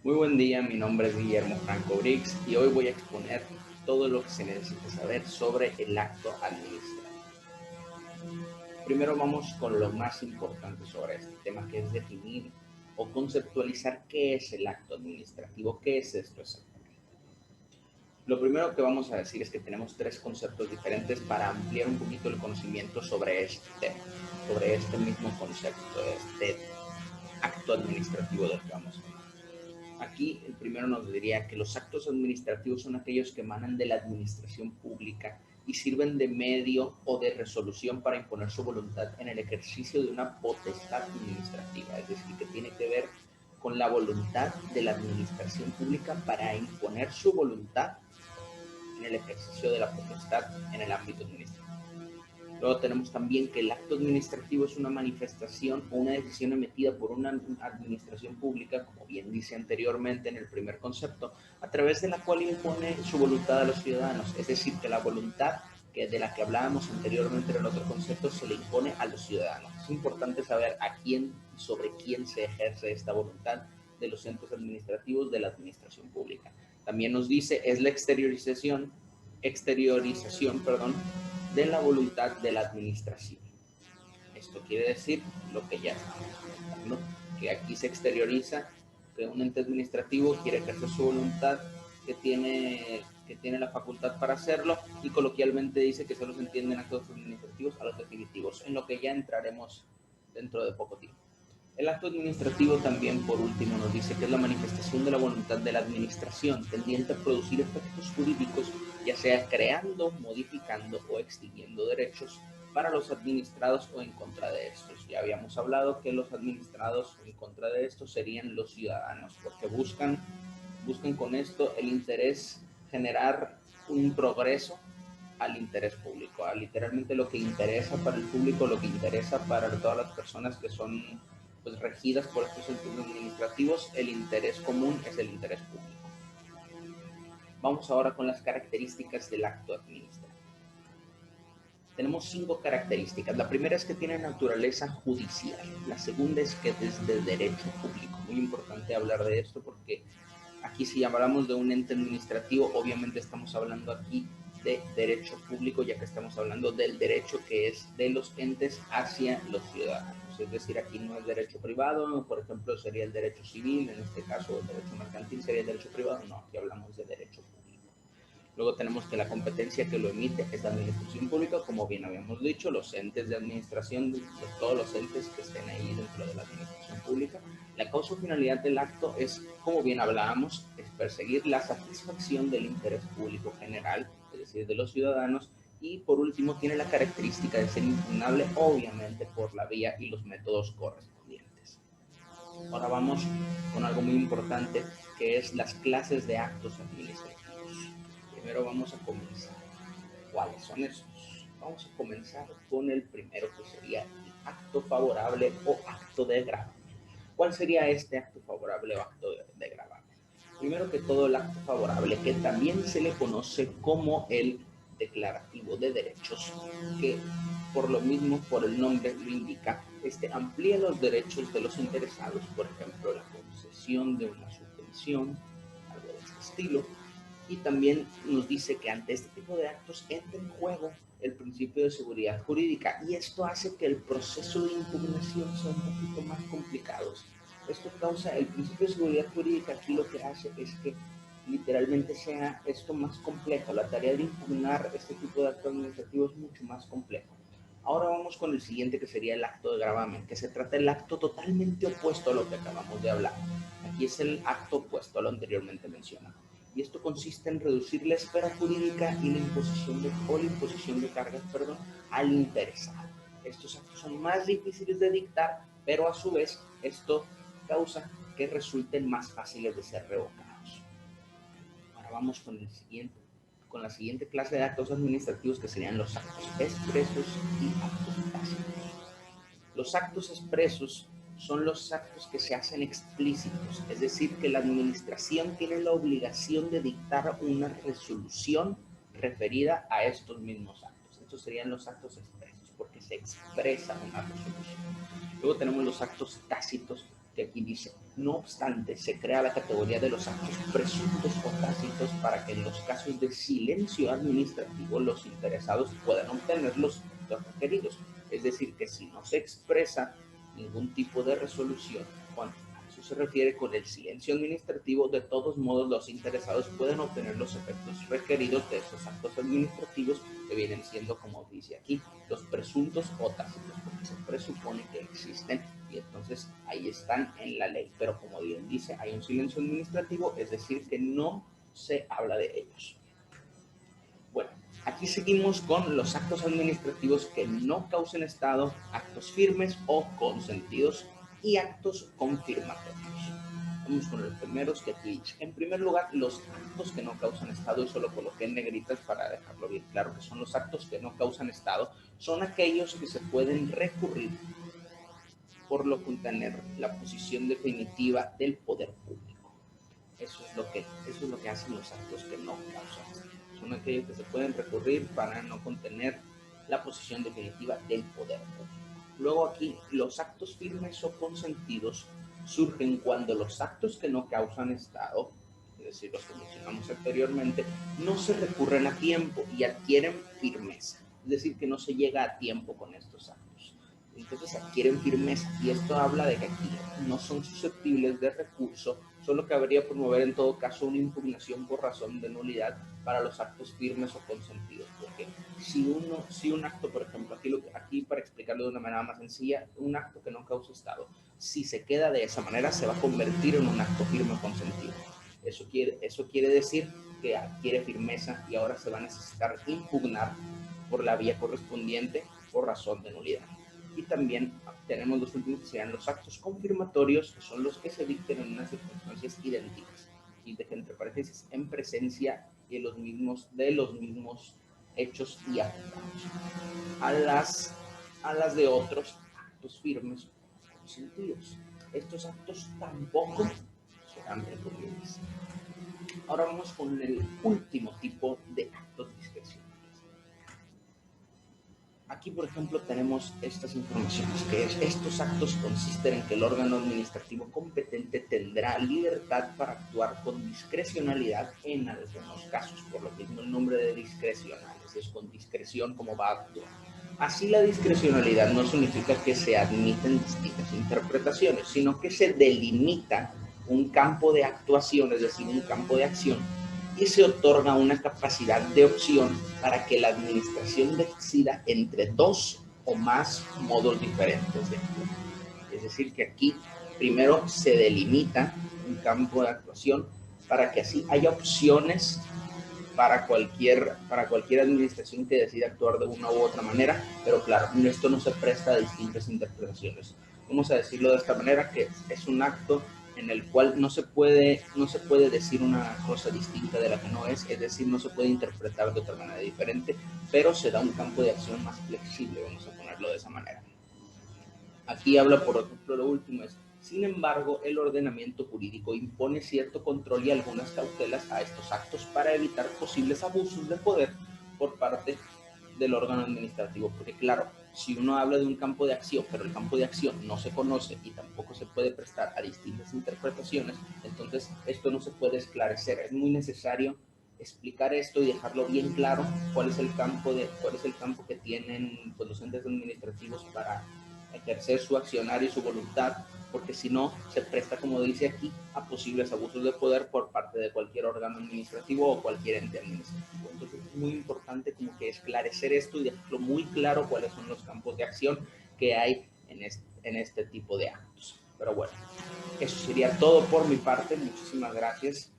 Muy buen día, mi nombre es Guillermo Franco Briggs y hoy voy a exponer todo lo que se necesita saber sobre el acto administrativo. Primero vamos con lo más importante sobre este tema, que es definir o conceptualizar qué es el acto administrativo, qué es esto exactamente. Lo primero que vamos a decir es que tenemos tres conceptos diferentes para ampliar un poquito el conocimiento sobre este tema, sobre este mismo concepto, este acto administrativo del que vamos a hablar. Aquí el primero nos diría que los actos administrativos son aquellos que emanan de la administración pública y sirven de medio o de resolución para imponer su voluntad en el ejercicio de una potestad administrativa, es decir, que tiene que ver con la voluntad de la administración pública para imponer su voluntad en el ejercicio de la potestad en el ámbito administrativo. Luego tenemos también que el acto administrativo es una manifestación o una decisión emitida por una administración pública, como bien dice anteriormente en el primer concepto, a través de la cual impone su voluntad a los ciudadanos. Es decir, que la voluntad de la que hablábamos anteriormente en el otro concepto se le impone a los ciudadanos. Es importante saber a quién y sobre quién se ejerce esta voluntad de los entes administrativos de la administración pública. También nos dice es la exteriorización, de la voluntad de la administración. Esto quiere decir lo que ya estamos comentando, que aquí se exterioriza que un ente administrativo quiere ejercer su voluntad, que tiene la facultad para hacerlo, y coloquialmente dice que solo se entienden actos administrativos a los definitivos, en lo que ya entraremos dentro de poco tiempo. El acto administrativo también, por último, nos dice que es la manifestación de la voluntad de la administración tendiente a producir efectos jurídicos, ya sea creando, modificando o extinguiendo derechos para los administrados o en contra de estos. Ya habíamos hablado que los administrados en contra de estos serían los ciudadanos, porque buscan con esto el interés, generar un progreso al interés público, a literalmente lo que interesa para el público, lo que interesa para todas las personas que son pues regidas por estos entes administrativos. El interés común es el interés público. Vamos ahora con las características del acto administrativo. Tenemos 5 características. La primera es que tiene naturaleza judicial. La segunda es que es de derecho público. Muy importante hablar de esto porque aquí si hablamos de un ente administrativo, obviamente estamos hablando aquí de derecho público, ya que estamos hablando del derecho que es de los entes hacia los ciudadanos. Es decir, aquí no es derecho privado, por ejemplo, sería el derecho civil, en este caso el derecho mercantil sería el derecho privado, no, aquí hablamos de derecho público. Luego tenemos que la competencia que lo emite es la administración pública, como bien habíamos dicho, los entes de administración, todos los entes que estén ahí dentro de la administración pública. La causa o finalidad del acto es, como bien hablábamos, es perseguir la satisfacción del interés público general, es decir, de los ciudadanos, y por último tiene la característica de ser impugnable, obviamente, por la vía y los métodos correspondientes. Ahora vamos con algo muy importante, que es las clases de actos administrativos. Primero vamos a comenzar. ¿Cuáles son esos? Vamos a comenzar con el primero, que sería el acto favorable o acto de gravamen. ¿Cuál sería este acto favorable o acto de gravamen? Primero que todo, el acto favorable, que también se le conoce como el declarativo de derechos, que por lo mismo, por el nombre lo indica, amplía los derechos de los interesados, por ejemplo, la concesión de una subvención, algo de este estilo, y también nos dice que ante este tipo de actos entra en juego el principio de seguridad jurídica, y esto hace que el proceso de impugnación sea un poquito más complicado. Esto causa el principio de seguridad jurídica, aquí lo que hace es que literalmente sea esto más complejo. La tarea de impugnar este tipo de acto administrativo es mucho más complejo. Ahora vamos con el siguiente, que sería el acto de gravamen, que se trata del acto totalmente opuesto a lo que acabamos de hablar. Aquí es el acto opuesto a lo anteriormente mencionado, y esto consiste en reducir la esfera jurídica y la imposición de cargas, al interesado. Estos actos son más difíciles de dictar, pero a su vez esto causa que resulten más fáciles de ser revocados. Ahora vamos con la siguiente clase de actos administrativos, que serían los actos expresos y actos tácitos. Los actos expresos son los actos que se hacen explícitos, es decir, que la administración tiene la obligación de dictar una resolución referida a estos mismos actos. Estos serían los actos expresos, porque se expresa una resolución. Luego tenemos los actos tácitos, que aquí dice, no obstante, se crea la categoría de los actos presuntos o tácitos para que en los casos de silencio administrativo los interesados puedan obtener los requeridos. Es decir, que si no se expresa ningún tipo de resolución, bueno, a eso se refiere con el silencio administrativo, de todos modos los interesados pueden obtener los efectos requeridos de esos actos administrativos que vienen siendo, como dice aquí, los presuntos o tácitos, porque se presupone que existen y entonces ahí están en la ley. Pero como bien dice, hay un silencio administrativo, es decir, que no se habla de ellos. Bueno, aquí seguimos con los actos administrativos que no causen estado, actos firmes o consentidos y actos confirmatorios. Vamos con los primeros que aquí dice. En primer lugar, los actos que no causan estado, y solo coloqué en negritas para dejarlo bien claro que son los actos que no causan estado, son aquellos que se pueden recurrir por lo que tener la posición definitiva del poder público. Eso es lo que hacen los actos que no causan estado. Son aquellos que se pueden recurrir para no contener la posición definitiva del poder público. Luego aquí, los actos firmes o consentidos surgen cuando los actos que no causan estado, es decir, los que mencionamos anteriormente, no se recurren a tiempo y adquieren firmeza. Es decir, que no se llega a tiempo con estos actos. Entonces adquieren firmeza y esto habla de que aquí no son susceptibles de recurso, solo cabría promover en todo caso una impugnación por razón de nulidad para los actos firmes o consentidos, porque si un acto, por ejemplo, aquí para explicarlo de una manera más sencilla, un acto que no causa estado, si se queda de esa manera se va a convertir en un acto firme o consentido. Eso quiere decir que adquiere firmeza y ahora se va a necesitar impugnar por la vía correspondiente por razón de nulidad. Y también tenemos los últimos que serían los actos confirmatorios, que son los que se dicten en unas circunstancias idénticas. Y deje entre paréntesis, en presencia de los mismos hechos y actos. A las de otros actos firmes o consentidos. Estos actos tampoco serán recurribles. Ahora vamos con el último tipo de actos discrecionales. Aquí, por ejemplo, tenemos estas informaciones, que estos actos consisten en que el órgano administrativo competente tendrá libertad para actuar con discrecionalidad en algunos casos, por lo mismo el nombre de discrecionales, es con discreción como va a actuar. Así, la discrecionalidad no significa que se admiten distintas interpretaciones, sino que se delimita un campo de actuación, es decir, un campo de acción, y se otorga una capacidad de opción para que la administración decida entre dos o más modos diferentes de actuar. Es decir, que aquí primero se delimita un campo de actuación para que así haya opciones para cualquier administración que decida actuar de una u otra manera, pero claro, esto no se presta a distintas interpretaciones. Vamos a decirlo de esta manera, que es un acto en el cual no se puede decir una cosa distinta de la que no es decir, no se puede interpretar de otra manera diferente, pero se da un campo de acción más flexible, vamos a ponerlo de esa manera. Aquí habla, por ejemplo, lo último es, sin embargo, el ordenamiento jurídico impone cierto control y algunas cautelas a estos actos para evitar posibles abusos de poder por parte del órgano administrativo, porque claro, si uno habla de un campo de acción, pero el campo de acción no se conoce y tampoco se puede prestar a distintas interpretaciones, entonces esto no se puede esclarecer. Es muy necesario explicar esto y dejarlo bien claro cuál es el campo que tienen pues, los entes administrativos para ejercer su accionar y su voluntad, porque si no se presta, como dice aquí, a posibles abusos de poder por parte de cualquier órgano administrativo o cualquier ente administrativo. Entonces es muy importante como que esclarecer esto y dejarlo muy claro cuáles son los campos de acción que hay en este tipo de actos. Pero bueno, eso sería todo por mi parte. Muchísimas gracias